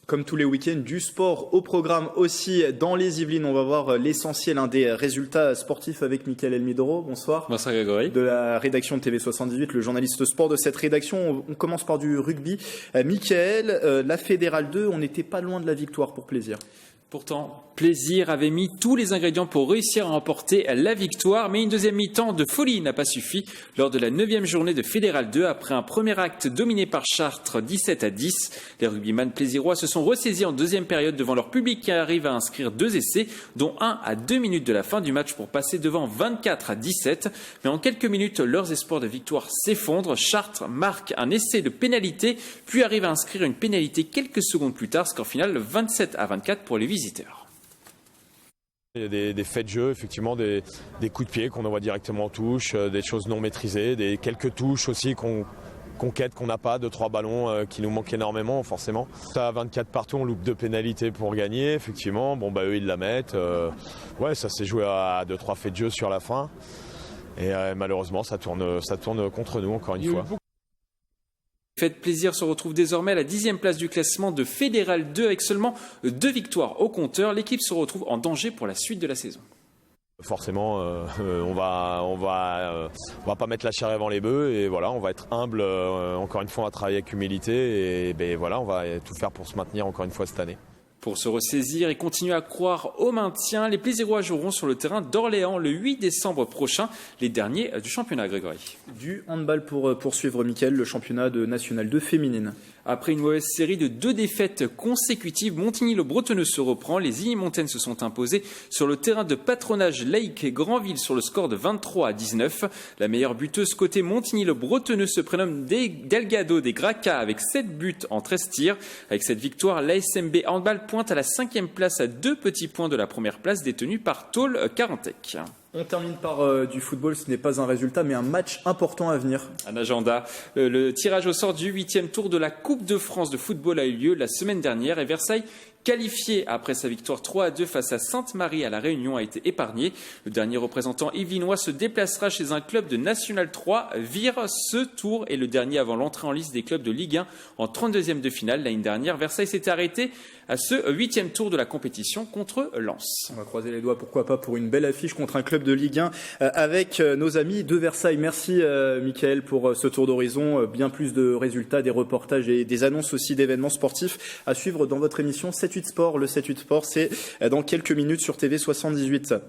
Comme tous les week-ends, du sport au programme aussi dans les Yvelines. On va voir l'essentiel des résultats sportifs avec Mickaël Elmidoro. Bonsoir. Bonsoir Grégory. De la rédaction de TV78, le journaliste sport de cette rédaction. On commence par du rugby. Mickaël, la Fédérale 2, on n'était pas loin de la victoire pour plaisir. Pourtant, Plaisir avait mis tous les ingrédients pour réussir à remporter la victoire, mais une deuxième mi-temps de folie n'a pas suffi lors de la 9e journée de Fédérale 2. Après un premier acte dominé par Chartres 17-10, les rugbyman plaisirois se sont ressaisis en deuxième période devant leur public qui arrive à inscrire 2 essais, dont un à 2 minutes de la fin du match pour passer devant 24-17. Mais en quelques minutes, leurs espoirs de victoire s'effondrent. Chartres marque un essai de pénalité, puis arrive à inscrire une pénalité quelques secondes plus tard, score final 27-24 pour les visiteurs. Il y a des faits de jeu, effectivement, des coups de pied qu'on envoie directement en touche, des choses non maîtrisées, quelques touches aussi qu'on quête, qu'on n'a pas, 2-3 ballons qui nous manquent énormément, forcément. À 24 partout, on loupe 2 pénalités pour gagner, effectivement. Bon, eux, ils la mettent. Ouais, ça s'est joué à 2-3 faits de jeu sur la fin. Et malheureusement, ça tourne contre nous, encore une fois. Faites plaisir se retrouve désormais à la 10e place du classement de Fédérale 2 avec seulement 2 victoires au compteur. L'équipe se retrouve en danger pour la suite de la saison. Forcément, on va pas mettre la charrue avant les bœufs et voilà, on va être humble. Encore une fois, on va travailler avec humilité et voilà, on va tout faire pour se maintenir encore une fois cette année. Pour se ressaisir et continuer à croire au maintien, les Plaisirois joueront sur le terrain d'Orléans le 8 décembre prochain, les derniers du championnat, Grégory. Du handball pour poursuivre, Mickaël, le championnat de National 2 féminine. Après une mauvaise série de 2 défaites consécutives, Montigny-le-Bretonneux se reprend. Les Illy-Montaines se sont imposées sur le terrain de patronage laïque Grandville sur le score de 23-19. La meilleure buteuse côté Montigny-le-Bretonneux se prénomme Delgado des Gracas avec 7 buts en 13 tirs. Avec cette victoire, l'ASMB handball pointe à la 5e place à 2 petits points de la première place détenue par Tôle Carantec. On termine par du football, ce n'est pas un résultat, mais un match important à venir. Un agenda. Le tirage au sort du 8e tour de la Coupe de France de football a eu lieu la semaine dernière et Versailles, qualifié après sa victoire 3-2 face à Sainte-Marie à La Réunion, a été épargné. Le dernier représentant yvelinois se déplacera chez un club de National 3. Vire, ce tour est le dernier avant l'entrée en liste des clubs de Ligue 1 en 32e de finale. L'année dernière, Versailles s'était arrêté à ce 8e tour de la compétition contre Lens. On va croiser les doigts, pourquoi pas, pour une belle affiche contre un club de Ligue 1 avec nos amis de Versailles. Merci Mickaël pour ce tour d'horizon. Bien plus de résultats, des reportages et des annonces aussi d'événements sportifs à suivre dans votre émission 7-8 Sport. Le 7-8 Sport, c'est dans quelques minutes sur TV78.